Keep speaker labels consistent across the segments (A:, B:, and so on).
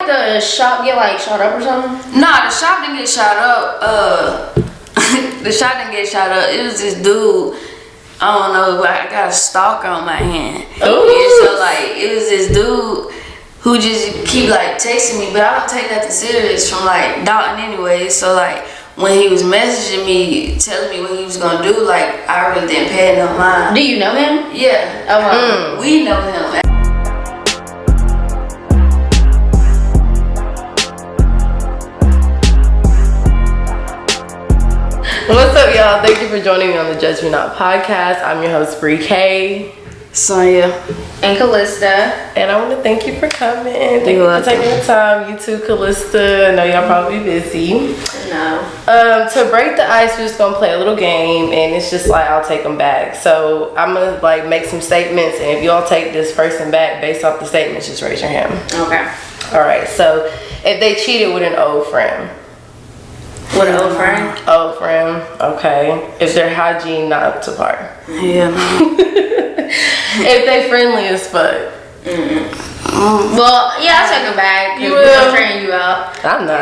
A: The shop get like shot up or something?
B: Nah, the shop didn't get shot up. The shop didn't get shot up. It was this dude. I don't know, but I got a stalker on my hand.
A: Ooh.
B: And so like it was this dude who just keep like texting me, but I don't take nothing serious from like Dalton anyway. So like when he was messaging me, telling me what he was gonna do, like I really didn't pay no mind.
A: Do you know him?
B: Yeah.
A: Oh,
B: We know him.
C: What's up, y'all? Thank you for joining me on the Judge Me Not podcast. I'm your host, Bree K.
B: Sonia.
A: And Calista.
C: And I want to thank you for coming. Thank you for taking the time. You too, Calista. I know y'all probably busy.
A: No.
C: To break the ice, we're just going to play a little game. And it's just like, I'll take them back. So I'm going to like make some statements. And if y'all take this person back based off the statements, just raise your hand.
A: Okay.
C: All right. So if they cheated with an old friend.
A: With an old friend?
C: Old friend, okay. If their hygiene not up to par.
B: Yeah.
C: If they friendly as fuck.
A: Well, yeah, I'll take them back.
C: You
A: We're
C: will?
A: train you out.
C: I'm not.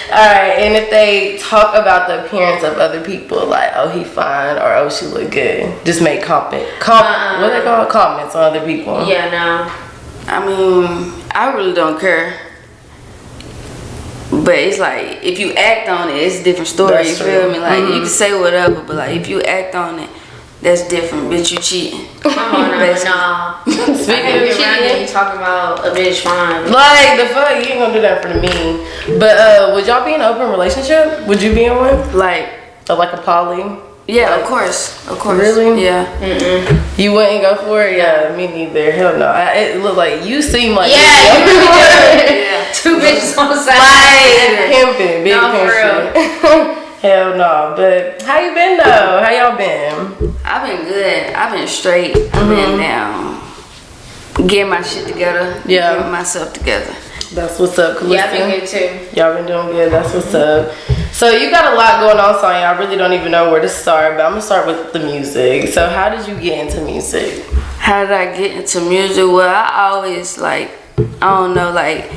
C: Alright, and if they talk about the appearance of other people, like, oh, he fine, or oh, she look good. Just make what they call comments on other people.
A: Yeah, no.
B: I mean, I really don't care. But it's like, if you act on it, it's a different story,
C: That's
B: you
C: true.
B: feel me? Like, you can say whatever, but like, if you act on it, that's different. Bitch, you cheating.
A: Come on, no.
C: Speaking of cheating,
A: you talking about a bitch fine.
C: like, the fuck, you ain't gonna do that for the mean. But, would y'all be in an open relationship? Would you be in one?
B: Like,
C: Or like a poly?
B: yeah, of course.
C: Really?
B: Yeah.
C: You wouldn't go for it? Yeah, me neither. Hell no. It looked like you seem like
A: Yeah, you really do.
B: Yeah.
A: Two bitches on the side.
C: like pimping, big
A: No, for
C: pimping. Hell no. But how you been though? How y'all been?
B: I've been good. I've been straight. I've been down. Getting my shit together.
C: Yeah.
B: Getting myself together.
C: That's what's up, Calista.
A: Yeah, I've been good too.
C: Y'all been doing good. That's what's up. So you got a lot going on, Sonia. I really don't even know where to start, but I'm gonna start with the music. So how did you get into music?
B: How did I get into music? Well, I always like, I don't know, like,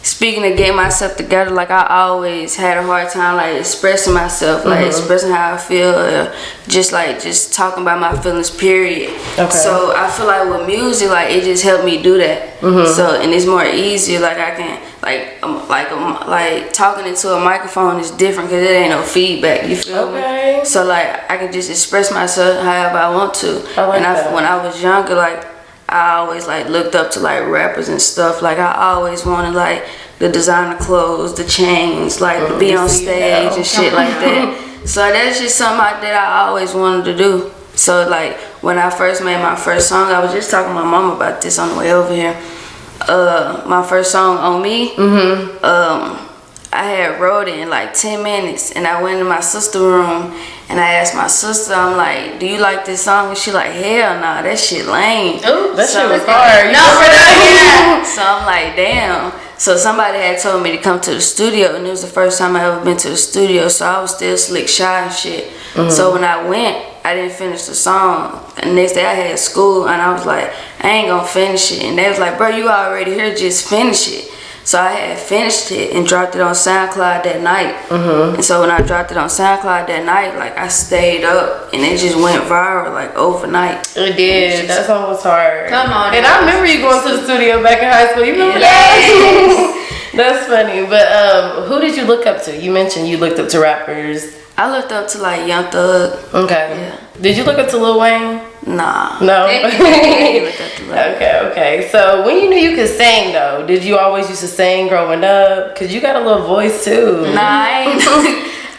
B: speaking of getting myself together, like I always had a hard time like expressing myself, like expressing how I feel, just talking about my feelings, period.
C: Okay.
B: So I feel like with music, like it just helped me do that. So, and it's more easier, like I can like talking into a microphone is different because it ain't no feedback, you feel me? So like I can just express myself however I want to.
C: I like that.
B: When I was younger, like I always like looked up to like rappers and stuff. Like I always wanted like the designer clothes, the chains, like to be on stage and shit like that. So that's just something that I always wanted to do. So like when I first made my first song, I was just talking to my mom about this on the way over here. My first song, On Me, I had wrote it in like 10 minutes, and I went in my sister's room and I asked my sister, I'm like, do you like this song? And she like, hell nah, that shit lame.
C: Ooh, that
B: So-
C: shit was hard.
B: Yeah. So I'm like, damn. So somebody had told me to come to the studio, and it was the first time I ever been to the studio, so I was still slick shy and shit. So when I went, I didn't finish the song. The next day I had school, and I was like, I ain't gonna finish it. And they was like, bro, you already here, just finish it. So I had finished it and dropped it on SoundCloud that night. And so when I dropped it on SoundCloud that night, like I stayed up and it just went viral like overnight.
C: It did. That song was hard.
A: Come on.
C: And I remember you going to the studio back in high school. You remember that? That's funny. But who did you look up to? You mentioned you looked up to rappers.
B: I looked up to like Young Thug.
C: Okay.
B: Yeah.
C: Did you look up to Lil Wayne?
B: Nah.
C: No.
B: I ain't looked up to Lil.
C: Okay. So when you knew you could sing though, did you always used to sing growing up? Cause you got a little voice too.
B: Nah, I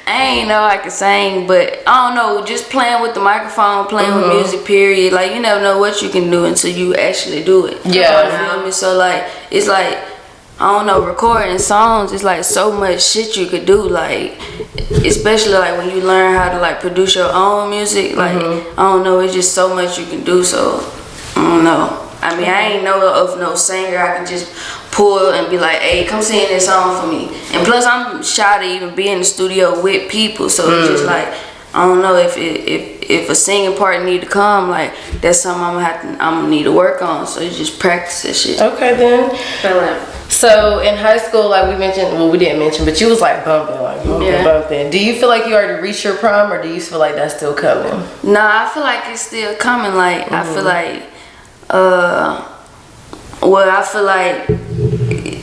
B: ain't know I could sing, but I don't know, just playing with the microphone, playing with music, period. Like you never know what you can do until you actually do it.
C: Yeah.
B: You feel me? So like it's like I don't know, recording songs is like so much shit you could do, like especially like when you learn how to like produce your own music, like I don't know, it's just so much you can do. So I don't know. I mean, I ain't know of no singer I can just pull and be like, hey, come sing this song for me. And plus I'm shy to even be in the studio with people, so it's just like I don't know if a singing part need to come, like that's something I'm gonna need to work on. So you just practice that shit.
C: Okay then.
A: Feel it.
C: So in high school, like we mentioned, well, we didn't mention, but you was like bumping. Do you feel like you already reached your prime, or do you feel like that's still coming?
B: Nah, I feel like it's still coming. Like I feel like, well, I feel like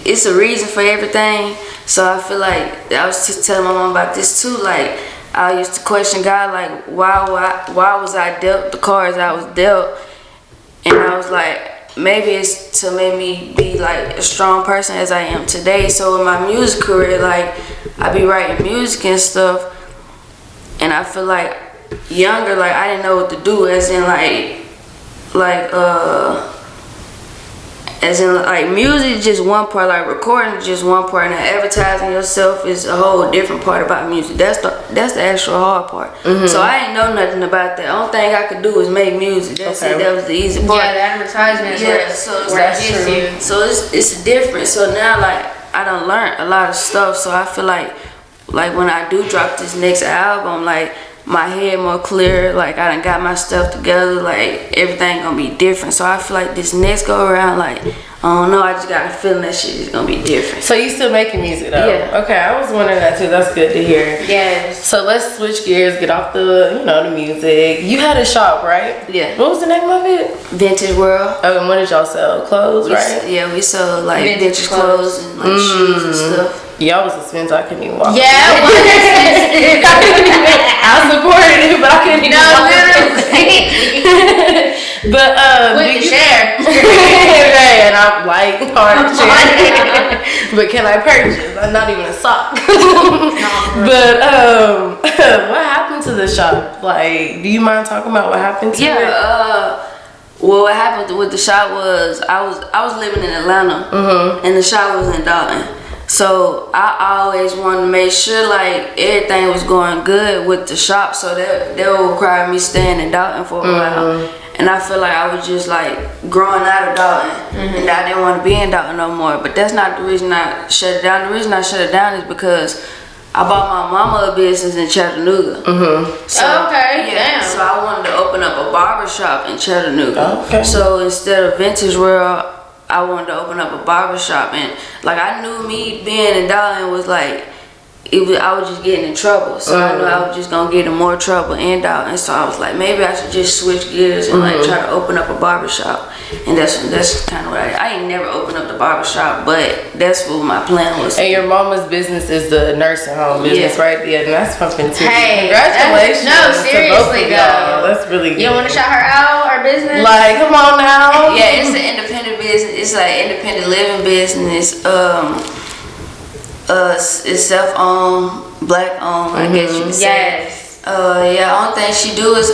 B: it's a reason for everything. So I feel like I was just telling my mom about this too. Like I used to question God, like why was I dealt the cards I was dealt, and I was like, maybe it's to make me be like a strong person as I am today. So in my music career, like I be writing music and stuff, and I feel like younger, like I didn't know what to do, as in music is just one part, like recording is just one part, and advertising yourself is a whole different part about music. That's the actual hard part. So I didn't know nothing about that. Only thing I could do was make music. That's it. That was the easy part.
A: Yeah, the advertisement is where it gets you.
B: So it's different. So now like I done learned a lot of stuff. So I feel like when I do drop this next album, like my head more clear, like I done got my stuff together, like everything gonna be different. So I feel like this next go around, like I don't know, I just got a feeling that shit is gonna be different.
C: So you still making music though?
B: Yeah.
C: Okay, I was wondering that too. That's good to hear.
A: Yes.
C: So let's switch gears, get off the the music. You had a shop, right?
B: Yeah.
C: What was the name of it?
B: Vintage World.
C: Oh, and what did y'all sell? Clothes, right?
B: Yeah, we sold like vintage clothes and like shoes and stuff.
C: Y'all was expensive. I couldn't even walk.
A: Yeah, it was.
C: I supported it, but I couldn't even walk.
A: Literally.
C: But
A: Quick to share.
C: Right, and I'm like hard to share. But can I purchase? I'm not even a sock. But what happened to the shop? Like, do you mind talking about what happened to it?
B: Well, what happened with the shop was I was living in Atlanta, and the shop was in Dalton. So I always wanted to make sure like everything was going good with the shop, so that would require me staying in Dalton for a while. And I feel like I was just like growing out of Dalton, and I didn't want to be in Dalton no more. But that's not the reason I shut it down. The reason I shut it down is because I bought my mama a business in Chattanooga. So,
A: okay, damn.
B: So I wanted to open up a barber shop in Chattanooga.
C: Okay.
B: So instead of Vintage World, I wanted to open up a barber shop, and like I knew me being in Dalton was like I was just getting in trouble. So I knew I was just gonna get in more trouble in Dalton. So I was like, maybe I should just switch gears and like try to open up a barber shop. And that's kind of what I ain't never opened up the barber shop, but that's what my plan was.
C: And your mama's business is the nursing home business, right? Yeah, and that's fucking too.
A: Hey,
C: congratulations!
A: No,
C: to both
A: seriously
C: of
A: though.
C: y'all. That's really good.
A: You don't want to shout her out, our business?
C: Like, come on now.
B: Yeah, it's an independent business. It's like independent living business. It's self-owned, black-owned, I guess you could say.
A: Yes.
B: Only thing she do is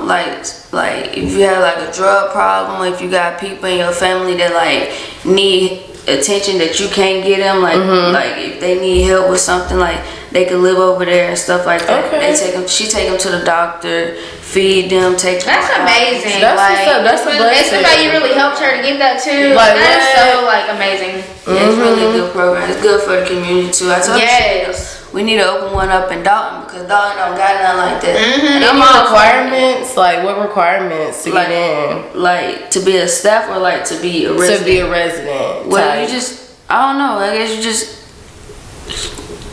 B: like if you have like a drug problem, or if you got people in your family that like need attention that you can't get them, like if they need help with something, like they can live over there and stuff like that.
C: Okay.
B: She take them to the doctor, feed them, take them.
A: That's amazing.
C: That's what's up. That's a blessing.
A: It's somebody you really helped her to give that to.
C: Like,
A: that is so like amazing.
B: Yeah, it's really a good program. It's good for the community too. I told
A: Yes.
B: we need to open one up in Dalton, because Dalton don't got nothing like that.
C: And
B: I'm
C: any
B: all
C: requirements? Like, what requirements to get in?
B: Like to be a staff, or like to be a resident?
C: To be a resident.
B: Well,
C: type.
B: you just, I don't know. I guess you just.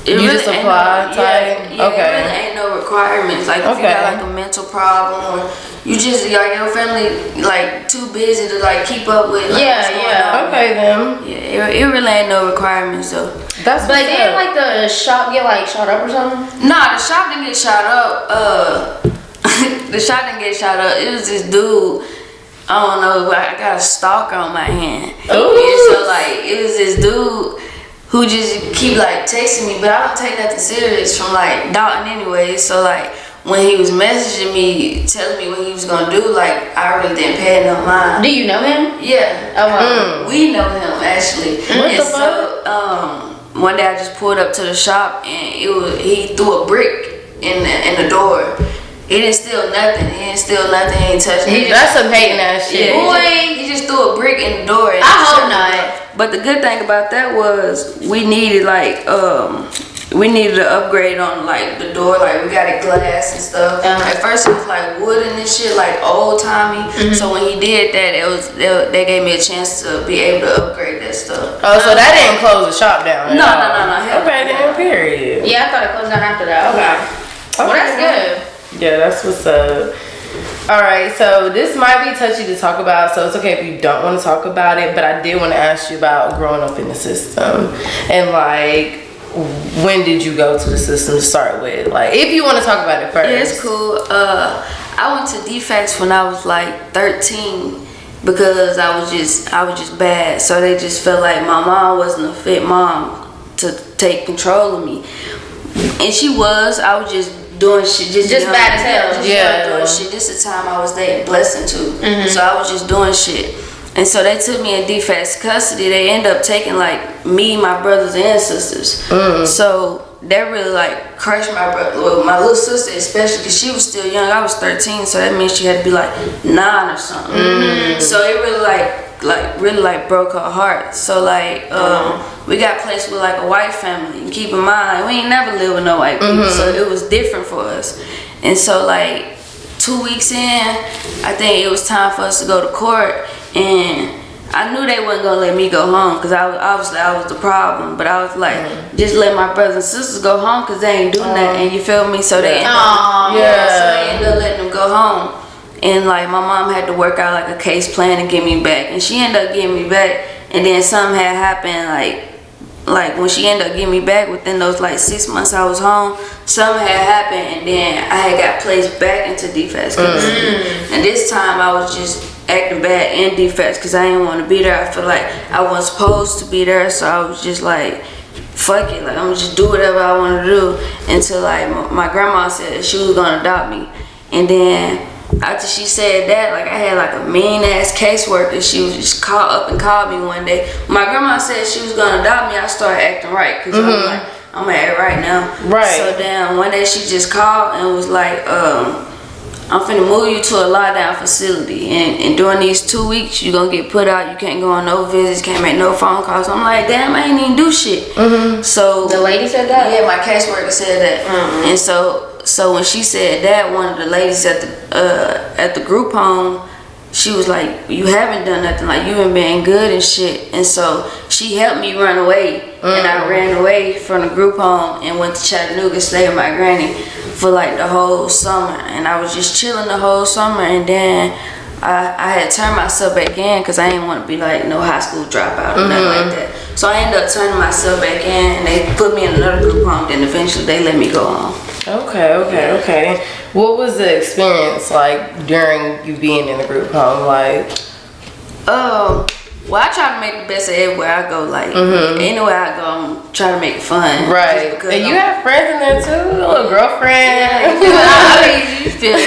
C: You just apply type?
B: Yeah,
C: Okay.
B: It really ain't no requirements. Like if you got like a mental problem, or you just like your family like too busy to like keep up with. Like, what's going on.
C: Okay then.
B: Yeah, it really ain't no requirements though.
C: That's
A: But didn't like the shop get like shot up or something?
B: Nah, the shop didn't get shot up. The shop didn't get shot up. It was this dude. I don't know, but I got a stalker on my hand.
C: Ooh.
B: Yeah, so like it was this dude who just keep like texting me, but I don't take nothing serious from like Dalton anyway. So like when he was messaging me, telling me what he was gonna do, like I really didn't pay no mind.
A: Do you know him?
B: Yeah.
A: Oh wow.
B: We know him actually.
C: What
B: And
C: the fuck?
B: So one day I just pulled up to the shop, and he threw a brick in the door. He didn't steal nothing. He ain't touched nothing.
C: That's some hating ass shit.
B: Yeah, he just threw a brick in the door. And
A: I hope not.
B: But the good thing about that was we needed like we needed an upgrade on like the door, like we got it glass and stuff. At first it was like wooden and shit, like old timey. So when he did that, they gave me a chance to be able to upgrade that stuff.
C: Oh, so that didn't close the shop down?
B: No.
C: Okay, then period.
A: Yeah, I thought it closed down after that. Okay. Well, that's good.
C: Yeah, that's what's up. All right, so this might be touchy to talk about, so it's okay if you don't want to talk about it, but I did want to ask you about growing up in the system and like, when did you go to the system to start with? Like, if you want to talk about it first.
B: Yeah, it's cool. I went to DFACS when I was like 13 because I was just bad. So they just felt like my mom wasn't a fit mom to take control of me, and she was. I was just doing shit, just
A: bad as hell.
B: Doing shit. This is the time I was dating Blessing too, so I was just doing shit. And so they took me in DFACS custody. They ended up taking like me, my brothers and sisters. So that really like crushed my brother, well, my little sister especially, because she was still young. I was 13, so that means she had to be like 9 or something. So it really like broke her heart. So like we got placed with like a white family. And keep in mind, we ain't never lived with no white people, so it was different for us. And so like 2 weeks in, I think it was time for us to go to court. And I knew they wasn't gonna let me go home because I was the problem. But I was like, just let my brothers and sisters go home because they ain't doing that. And you feel me? So they ended up letting them go home. And like my mom had to work out like a case plan to get me back, and she ended up getting me back. And then something had happened like when she ended up getting me back within those like 6 months I was home, something had happened, and then I had got placed back into DFACS. And this time I was just acting bad in DFACS because I didn't want to be there. I feel like I wasn't supposed to be there, so I was just like, fuck it, like I'm gonna just do whatever I want to do until like my grandma said she was gonna adopt me. And then after she said that, like I had like a mean ass caseworker. She was just called me one day. My grandma said she was gonna adopt me. I started acting right because I'm like, I'm gonna act right now.
C: Right.
B: So then one day she just called and was like, I'm finna move you to a lockdown facility, and during these 2 weeks you gonna get put out. You can't go on no visits, can't make no phone calls. I'm like, damn, I ain't even do shit. So
A: The lady said that?
B: yeah, my caseworker said that. And so when she said that, one of the ladies at the group home, she was like, you haven't done nothing, like you been being good and shit. And so she helped me run away, and I ran away from the group home and went to Chattanooga, stayed with my granny for like the whole summer. And I was just chilling the whole summer, and then I had turned myself back in because I didn't want to be like no high school dropout or nothing like that. So I ended up turning myself back in, and they put me in another group home. Then eventually they let me go home.
C: Okay. What was the experience like during you being in the group home? Like,
B: well, I try to make the best of everywhere I go. Like, anywhere I go, I'm trying to make it fun.
C: Right. And you have friends in there too? A little girlfriend?
B: Yeah, you feel me?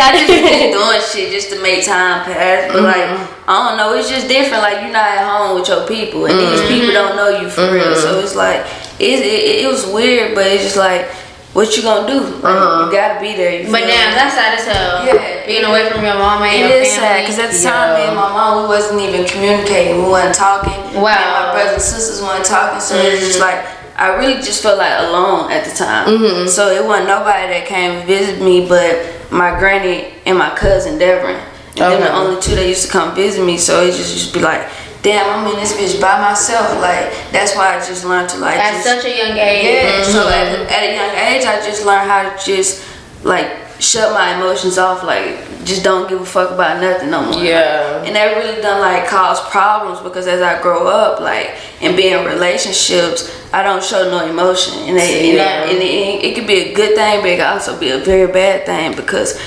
B: I just be doing shit just to make time pass. But like, I don't know, it's just different. Like, you're not at home with your people, and these people don't know you for real. So it's like, it was weird, but it's just like, what you gonna do? Like, you gotta be there.
A: But damn, that's sad as hell.
B: Yeah.
A: Being away from your mama and your
B: family. It is
A: family.
B: sad, because at the time, me and my mom, we wasn't even communicating. We wasn't talking.
A: Wow.
B: And my brothers and sisters weren't talking. So it's just like, I really just felt like alone at the time. So it wasn't nobody that came and visit me but my granny and my cousin Devin. And them the only two that used to come visit me. So it just used to be like, damn, I'm in this bitch by myself. Like, that's why I just learned to like
A: At such a young age.
B: Yeah, so at a young age, I just learned how to just like shut my emotions off. Like, just don't give a fuck about nothing no more.
C: Yeah.
B: And that really done like cause problems because as I grow up, like, and be in relationships, I don't show no emotion. And it could be a good thing, but it could also be a very bad thing because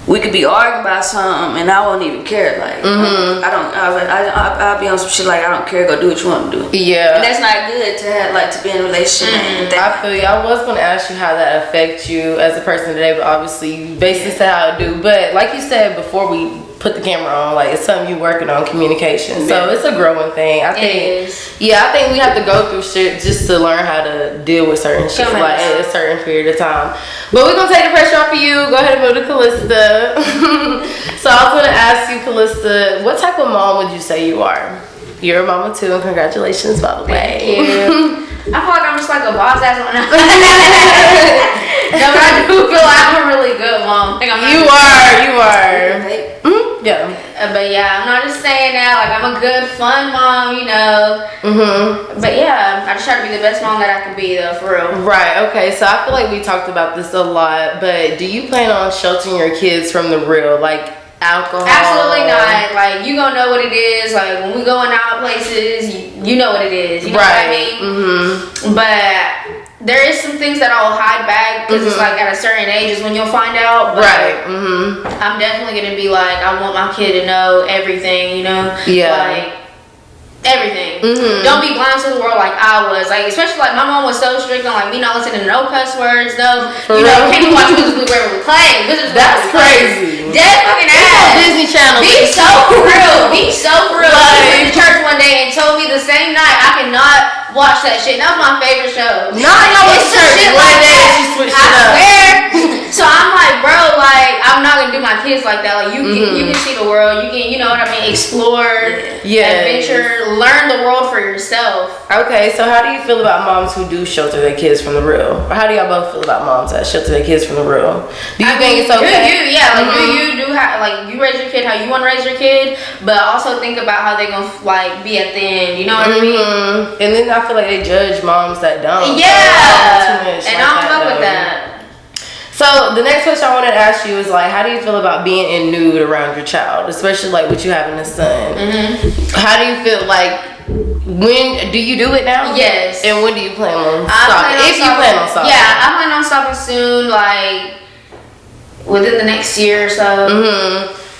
B: we could be arguing about something and I won't even care. Like, I'll be on some shit like, I don't care, go do what you want to do.
C: Yeah.
B: And that's not good to have, like, to be in a relationship. And
C: I feel you. I was going to ask you how that affects you as a person today, but obviously you basically said how it do. But like you said before we put the camera on, like, it's something you working on, communication. So it's a growing thing. I think we have to go through shit just to learn how to deal with certain shit for like a certain period of time. But we're gonna take the pressure off of you. Go ahead and move to Calista. So I was gonna ask you, Calista, what type of mom would you say you are? You're a mama too, and congratulations, by the way.
A: Thank you. I feel like I'm just like a boss ass one. No, but I do feel like I'm a really good mom. I think I'm
C: You are. Yeah.
A: But yeah, I'm not just saying that. Like, I'm a good, fun mom, you know. But yeah, I just try to be the best mom that I can be, though, for real.
C: Right. Okay. So I feel like we talked about this a lot, but do you plan on sheltering your kids from the real, like alcohol?
A: Absolutely not. Like, you gonna know what it is. Like, when we going out places, you know what it is. You know what I mean? But there is some things that I'll hide back because it's like at a certain age is when you'll find out. But I'm definitely gonna be like, I want my kid to know everything, you know?
C: Yeah.
A: Like, everything. Don't be blind to the world like I was. Like, especially like my mom was so strict on like me not listening to no cuss words, no, you know, can't even watch Wizards where we play.
C: That's crazy.
A: Dead fucking ass.
C: Disney Channel.
A: Be so for real. Be so for real. She went to church one day and told me the same night I cannot watch that shit. That was my favorite show.
C: No, I went to church one day and she switched it up.
A: I swear. So I'm like, bro, like I'm not gonna do my kids like that. Like you can see the world. You can, you know what I mean, explore, adventure, learn the world for yourself.
C: Okay, so how do you feel about moms who do shelter their kids from the real? Or how do y'all both feel about moms that shelter their kids from the real? Do you think it's okay?
A: You do have like you raise your kid how you want to raise your kid, but also think about how they gonna like be at the end. You know what I mean?
C: And then I feel like they judge moms that don't.
A: Yeah, and I don't fuck with that.
C: So the next question I wanted to ask you is like, how do you feel about being in nude around your child, especially like with you having a son? How do you feel like? When do you do it now?
A: Yes.
C: And when do you plan on stopping? If you plan on stopping.
A: Yeah, I plan on stopping soon, like within the next year or so.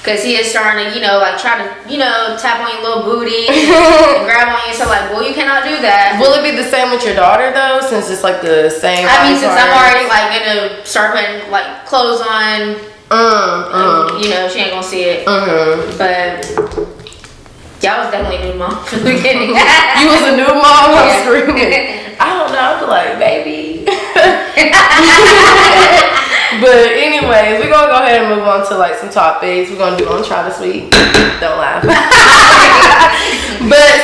A: Cause he is starting to, you know, like try to, you know, tap on your little booty and grab on you. So like, boy, you cannot do that.
C: Will it be the same with your daughter though, since it's like the same?
A: I mean, since I'm already like gonna start putting like clothes on, you know, she ain't gonna see it. But yeah, I was definitely a new mom from the beginning.
C: You was a new mom? I'm screaming. I don't know. I feel like baby. But anyways, we're gonna go ahead and move on to like some topics. We're gonna do on Try This Week. Don't laugh. But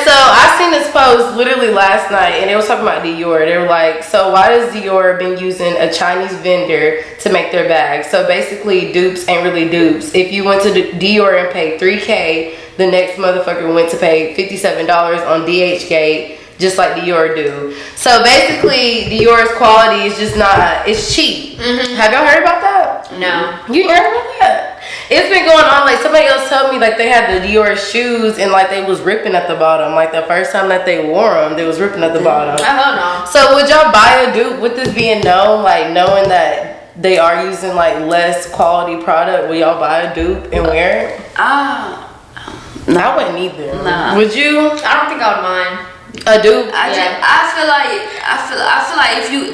C: so I seen this post literally last night, and it was talking about Dior. They were like, so why does Dior been using a Chinese vendor to make their bags? So basically, dupes ain't really dupes. If you went to Dior and paid $3K, the next motherfucker went to pay $57 on DHgate. Just like Dior do. So basically, Dior's quality is just not, it's cheap. Have y'all heard about that?
A: No.
C: You heard about that? It's been going on, like somebody else told me like they had the Dior shoes and like they was ripping at the bottom. Like the first time that they wore them, they was ripping at the bottom.
A: I don't know.
C: So would y'all buy a dupe with this being known, like knowing that they are using like less quality product? Will y'all buy a dupe and wear it?
B: No.
C: I wouldn't either.
B: Nah.
C: Would you?
A: I don't think I would mind.
C: A dupe?
B: I feel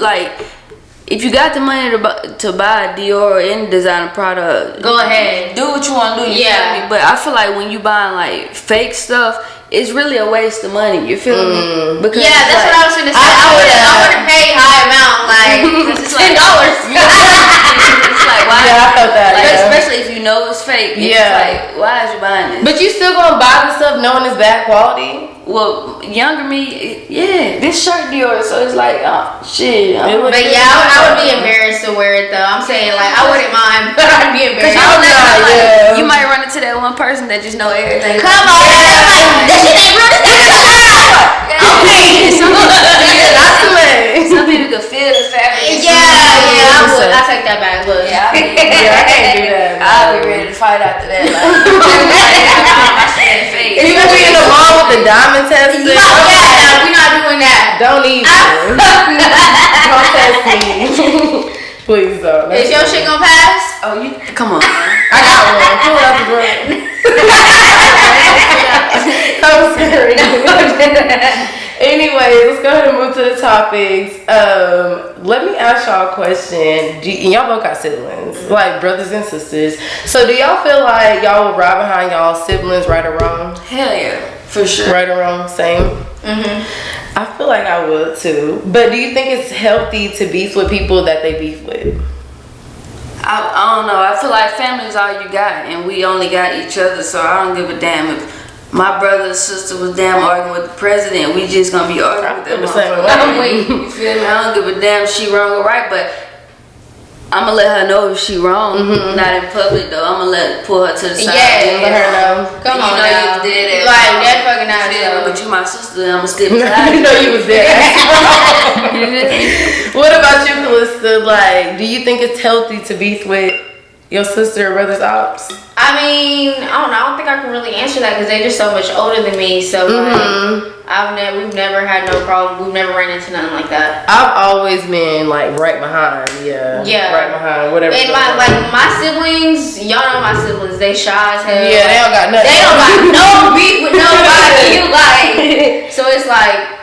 B: like if you got the money to buy a Dior or any designer product,
A: go ahead,
B: do what you want to do. You feel me? But I feel like when you buying like fake stuff, it's really a waste of money. You feel me? Because
A: that's what I was gonna say. I wouldn't pay high amount, like $10.
B: It's like why?
C: Yeah, I felt that.
B: Like, especially if you know it's fake. It's like, why is you buying it?
C: But you still gonna buy the stuff knowing it's bad quality?
B: Well, younger me, this shirt Dior, so it's like, oh shit.
A: But yeah, I would be embarrassed to wear it though. I'm saying like I wouldn't mind, but I'd be embarrassed.
B: You might run into that one person that just know everything.
A: Come on, that shit ain't real.
B: Some people could feel the fabric.
A: Yeah, I would. I take that back. Look,
C: I can't do that.
B: I'll be ready to fight after that.
C: If you be in the mall with the diamond tester,
A: we're not doing that.
C: Don't even. Don't test me. Please don't.
A: Is your shit gonna pass?
B: Oh, you come on.
C: I got one. Pull out the drink. I'm screaming. Anyway, let's go ahead and move to the topics. Let me ask y'all a question. Y'all both got siblings, like brothers and sisters. So do y'all feel like y'all would ride behind y'all siblings, right or wrong?
B: Hell yeah, for sure.
C: Right or wrong, same. I feel like I would too. But do you think it's healthy to beef with people that they beef with?
B: I don't know. I feel like family's all you got, and we only got each other, so I don't give a damn if my brother and sister was damn arguing with the president. We just gonna be arguing with them. You feel me? I don't give a damn if she wrong or right, but I'm gonna let her know if she wrong. Not in public though. I'm gonna pull her to the side.
A: Yeah, let her know. Come on now.
B: You did
A: like that fucking ass.
B: But you my sister, I'm gonna step aside.
C: You know you was there. What about you, Calista? Like, do you think it's healthy to beef with your sister or brother's ops?
A: I mean, I don't know. I don't think I can really answer that because they're just so much older than me. So like, we've never had no problem. We've never ran into nothing like that.
C: I've always been like right behind, right behind whatever.
A: And my siblings, y'all know my siblings. They shy as hell.
C: Yeah, they don't got nothing.
A: They don't got no beef with nobody. Like, so it's like.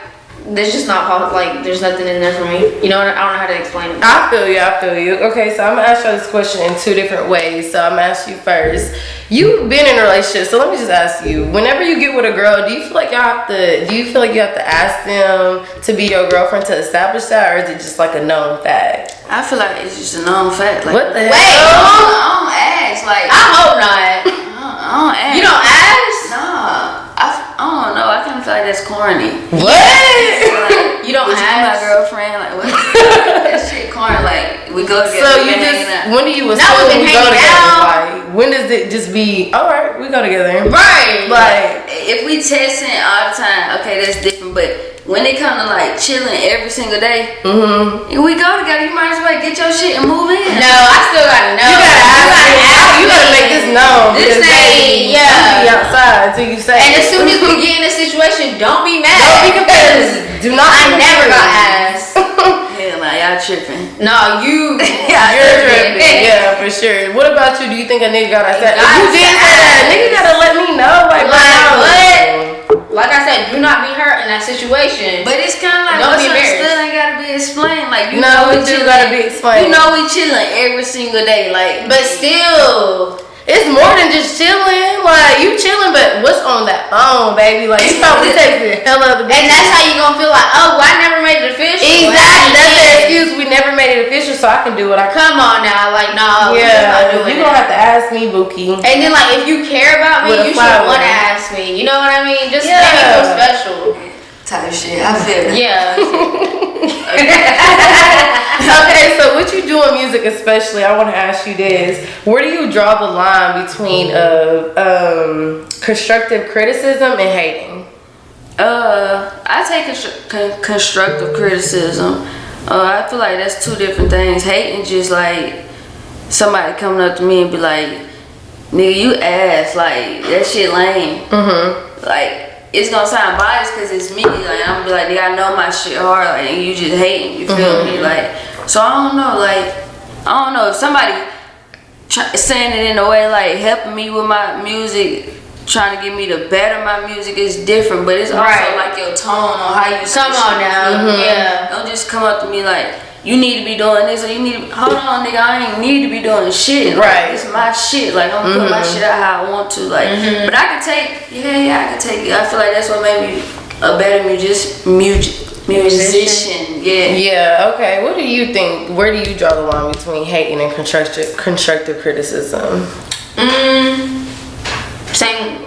A: There's just not like there's nothing in there for me. You know, I don't know how to explain it.
C: I feel you. Okay, so I'm gonna ask you this question in two different ways. So I'm gonna ask you first. You've been in a relationship, so let me just ask you. Whenever you get with a girl, do you feel like you have to ask them to be your girlfriend to establish that, or is it just like a known fact?
B: I feel like it's just a known fact. Like,
C: what the hell?
A: Wait,
B: I don't ask. Like,
A: I hope not.
B: I don't ask.
A: You don't ask?
B: Nah. I don't know. I kind of feel like that's corny.
C: What?
B: Like,
A: you don't
B: ask?
A: ask?
B: My girlfriend, like what? That shit corny. Like we go together.
C: So you just when do you assume we go together? Like when does it just be all right? We go together,
A: right?
B: Like if we texting all the time, okay, that's different. But when it come to like chilling every single day, we go together. You might as well get your shit and move in.
A: No, I still gotta know.
C: You gotta make this known.
A: This ain't
C: be outside until you say.
A: And as soon as we get in a situation, don't be mad.
C: Don't be confused. Do not.
A: I never got asked.
B: Hell nah, y'all tripping.
A: No, you're
C: tripping. Yeah, for sure. What about you? Do you think a nigga got asked? You did say that. Nigga gotta let me know. Like
A: what? Like I said, do not be hurt in that situation.
B: But it's kind of like
A: don't be embarrassed.
B: Still ain't gotta be explained. Like you
C: know
B: we
C: do gotta be explained.
B: You know we chilling every single day. Like,
A: but still.
C: It's more than just chilling. Like, you chilling, but what's on that phone, baby? Like, you probably texting hell of the day.
A: And that's how you gonna feel like, oh, I never made it official.
C: Exactly. That's the excuse. We never made it official, so I can do what I can.
A: Come on now. Like, no.
C: Yeah. You're gonna have to ask me, Bookie.
A: And then, like, if you care about me, you should want to ask me. You know what I mean? Just make me feel special.
B: Type shit. I feel it.
A: Yeah.
C: Okay, so what you do in music especially, I want to ask you this. Where do you draw the line between constructive criticism and hating?
B: I take constructive criticism. I feel like that's two different things. Hating just like somebody coming up to me and be like, nigga, you ass, like, that shit lame. Like, it's gonna sound biased because it's me. Like, I'm gonna be like, nigga, I know my shit hard. Like, you just hating. You feel me? Like, so I don't know. Like, I don't know if somebody saying it in a way like helping me with my music, trying to get me to better my music is different. But it's also like your tone on how you
A: come on now. Yeah.
B: Don't just come up to me like, you need to be doing this or you need to be, hold on, nigga, I ain't need to be doing shit. Like, it's my shit. Like, I'm putting my shit out how I want to. Like, but I can take, I can take it. I feel like that's what made me a better musician.
C: Yeah, okay. What do you think? Where do you draw the line between hating and constructive criticism? Same.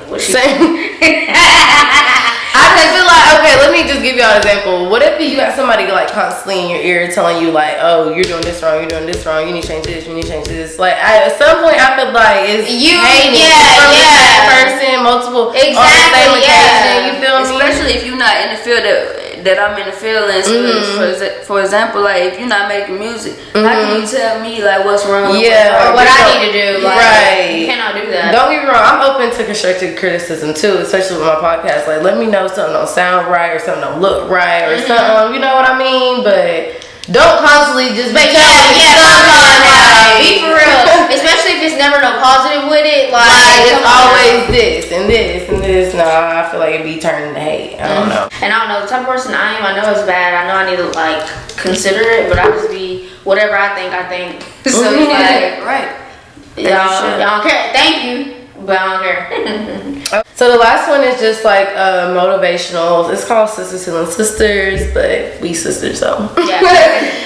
C: I just feel like, okay, let me just give y'all an example. What if you got somebody like constantly in your ear telling you like, oh, you're doing this wrong, you need to change this, you need to change this. Like, at some point I feel like it's hating from the same person, multiple, on the same occasion, you feel me?
B: Especially if you're not in the field that I'm in the field in. For example, like, if you're not making music, how can you tell me like what's wrong?
A: Or what I need to do? Like, you cannot do that.
C: Don't get me wrong, I'm open to constructive criticism too, especially with my podcast. Like, let me know something don't sound right or something don't look right or something, you know what I mean? But don't constantly just be telling me
A: something. Be for real. Especially if it's never no positive with it. Like
C: it's always this and this and this. No, I feel like it'd be turning to hate. I don't know.
A: And I don't know, the type of person I am, I know it's bad. I know I need to like consider it, but I just be whatever I think. So it's like, y'all don't care. Thank you. But I don't care.
C: So the last one is just like motivational. It's called Sisters Healing Sisters, but we sisters though. Yeah.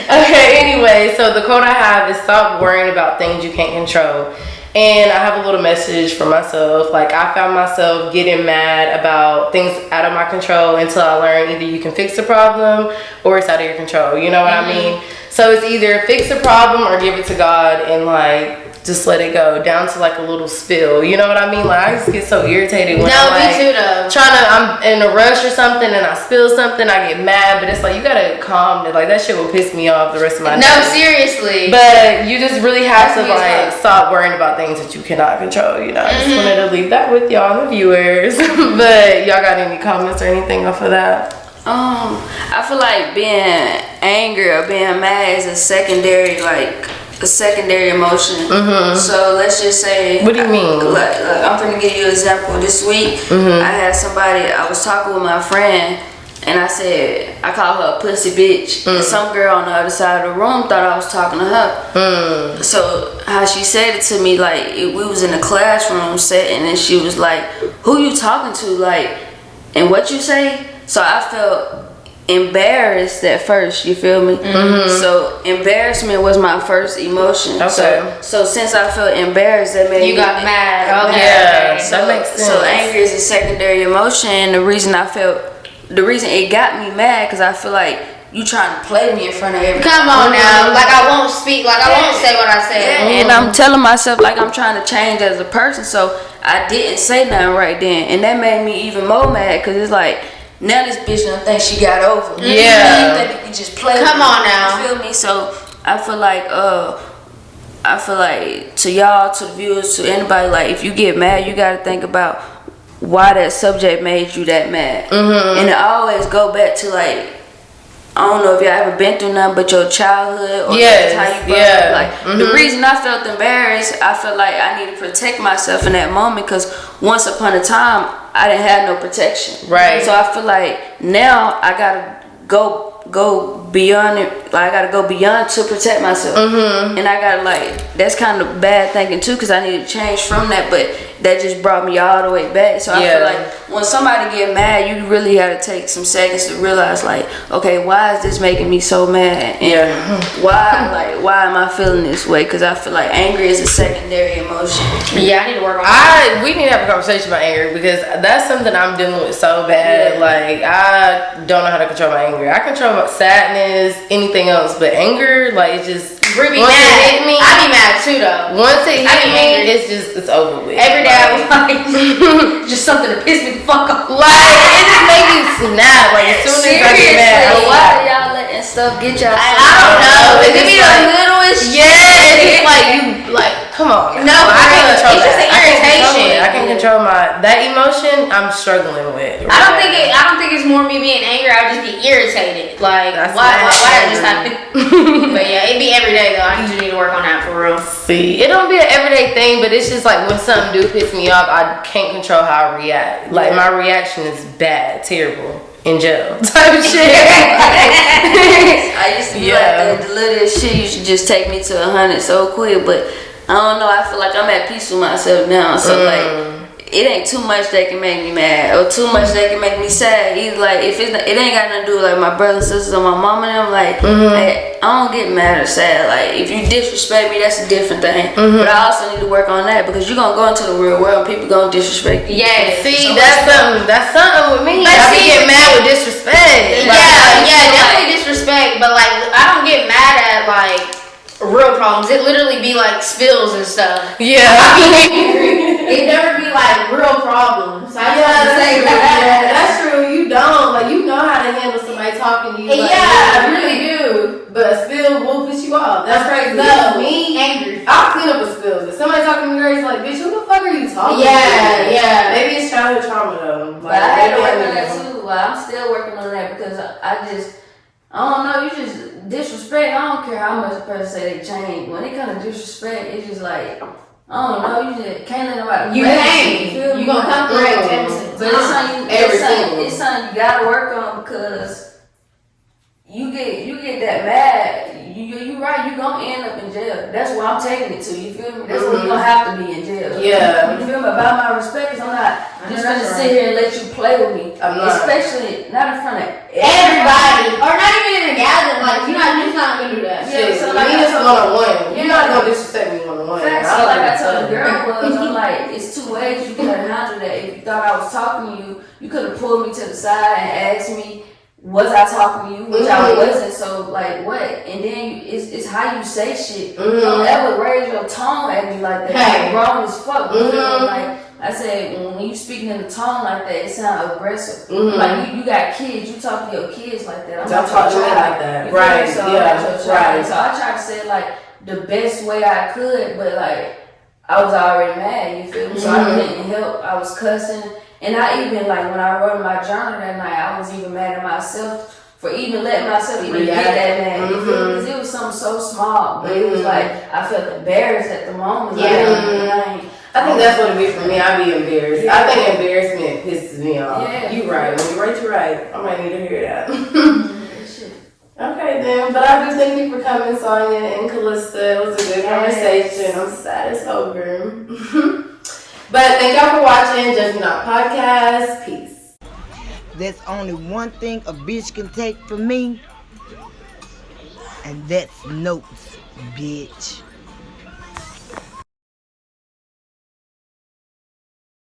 C: Okay, anyway, so the quote I have is stop worrying about things you can't control And I have a little message for myself. Like, I found myself getting mad about things out of my control until I learned either you can fix the problem or it's out of your control. You know what I mean? So it's either fix the problem or give it to God and like just let it go down to like a little spill. You know what I mean? Like, I just get so irritated when I'm like,
A: me too though.
C: I'm in a rush or something and I spill something, I get mad, but it's like, you gotta calm it. Like, that shit will piss me off the rest of my day.
A: No, seriously.
C: But you just really have to like stop worrying about things that you cannot control, you know. I just wanted to leave that with y'all, the viewers. But y'all got any comments or anything off of that?
B: I feel like being angry or being mad is a secondary emotion. So let's just say,
C: what do you mean?
B: Like, I'm gonna give you an example. This week, I had somebody, I was talking with my friend, and I called her a pussy bitch, and some girl on the other side of the room thought I was talking to her. So how she said it to me, like, we was in a classroom setting, and she was like, who you talking to, like, and what you say? So I felt embarrassed at first, you feel me? So embarrassment was my first emotion.
C: Okay.
B: So since I felt embarrassed, that made
A: you got mad. Okay.
C: Yeah,
B: So
C: that makes sense.
B: So anger is a secondary emotion, and the reason it got me mad, because I feel like you trying to play me in front of everybody.
A: Come on now. Like, I won't speak. Like, I won't say what I said.
B: And I'm telling myself like I'm trying to change as a person, so I didn't say nothing right then, and that made me even more mad, because it's like, now this bitch don't think she got over.
C: Yeah.
B: That you can just play.
A: Come on now.
B: You feel me? So I feel like to y'all, to the viewers, to anybody, like, if you get mad, you gotta think about why that subject made you that mad. And it always go back to, like, I don't know if y'all ever been through nothing but your childhood or that's how you grew up. Like, the reason I felt embarrassed, I felt like I need to protect myself in that moment, because once upon a time I didn't have no protection.
C: Right.
B: So I feel like now I gotta go beyond it. Like, I gotta go beyond to protect myself. And I gotta, like, that's kind of bad thinking too, because I need to change from that, but that just brought me all the way back. So I feel like when somebody get mad, you really gotta take some seconds to realize, like, okay, why is this making me so mad? And why am I feeling this way? Because I feel like anger is a secondary emotion.
A: Yeah, I need to work on that.
C: We need to have a conversation about anger, because that's something I'm dealing with so bad. Like, I don't know how to control my anger. I control my sadness, anything else, but anger, like, it's just,
A: Brie be
C: once
A: mad.
C: it hit me,
A: I be mad too though.
C: Once it hit me,
A: angry.
C: it's over with.
A: Every day I was like, just something to piss me the fuck off.
C: Like, it just makes you snap. Like, as soon as I get mad,
B: Seriously, why are y'all letting stuff get y'all?
A: I don't know.
C: It's
A: It be
C: like,
A: the littlest
C: yeah,
A: shit.
C: it's like you, like, come on.
A: No,
C: I can't control
A: it's just
C: that.
A: an irritation.
C: I can't control that emotion. I'm struggling with.
A: I don't think it's more me being angry. I would just be irritated. Like, why that just happened? But yeah, it be every day though. I usually need to work on that for real.
C: See, it don't be an everyday thing, but it's just like when something do piss me off, I can't control how I react. Like, my reaction is bad, terrible, in jail type shit.
B: I used to be like that. The littlest shit used to just take me to 100 so quick, but I don't know. I feel like I'm at peace with myself now. So like, it ain't too much that can make me mad or too much that can make me sad. Either like, if it ain't got nothing to do with like my brothers, sisters, or my mom and them. Like, I don't get mad or sad. Like, if you disrespect me, that's a different thing. But I also need to work on that, because you're gonna go into the real world and people gonna disrespect you.
A: Yeah.
C: See, so that's something with me.
A: But
C: I get mad with disrespect.
A: Definitely disrespect. But like, I don't get mad at like real problems. It literally be like spills and stuff.
C: Yeah.
A: It never be like real problems.
C: That's true. You don't. Like, you know how to handle somebody talking to you. Like,
A: I really do.
C: But a spill will piss you off. That's crazy.
A: No, me angry.
C: I'll clean up a spill. If somebody talking to me crazy, like, bitch, who the fuck are you talking to?
A: Yeah.
C: Maybe it's childhood trauma though. Like,
B: But I had to work on that too. Well, I'm still working on that, because I don't know, you just disrespect. I don't care how much a person say they change. When it comes to disrespect, it's just like, I don't know, you just can't let nobody.
A: You can't. You gonna come correct.
B: But it's something you gotta work on, because you get that mad. you right. You gonna end up in jail. That's where I'm taking it to. You feel me? That's where you gonna have to be in jail.
C: Yeah.
B: You feel me? About my respect, I'm not just gonna sit here and let you play with me.
C: I'm not.
B: Especially not in front of
A: everybody. Or not even in a gathering. Like, you're not gonna do that.
B: Yeah, so
C: like it's one-on-one. You're not gonna disrespect me one-on-one.
B: So like I told the girl I'm like, it's two ways you could have handled that. If you thought I was talking to you, you could have pulled me to the side and asked me, was I talking to you? Which I wasn't. So like what? And then it's how you say shit. Don't ever raise your tone at me like that. Hey. Wrong as fuck. You feel me? Like I said, when you speaking in a tone like that, it sounds aggressive. Like you got kids, you talk to your kids like that. I'm not talking like that. Right. So right. So I tried to say like the best way I could, but like I was already mad, you feel me? So I didn't help. I was cussing. And I even, like, when I wrote my journal that night, I was even mad at myself for even letting myself even get that mad. You feel me? Because it was something so small. But it was like, I felt embarrassed at the moment.
A: Yeah.
C: I think that's what it be for me. I be embarrassed. Yeah. I think embarrassment pisses me off. Yeah. You right. When you're right, you're right. I might need to hear that. Okay then, but I do thank you for coming, Sonia and Calista. It was a good conversation. I'm sad it's over. But thank y'all for watching Judge Me Not Podcast. Peace.
D: There's only one thing a bitch can take from me, and that's notes, bitch.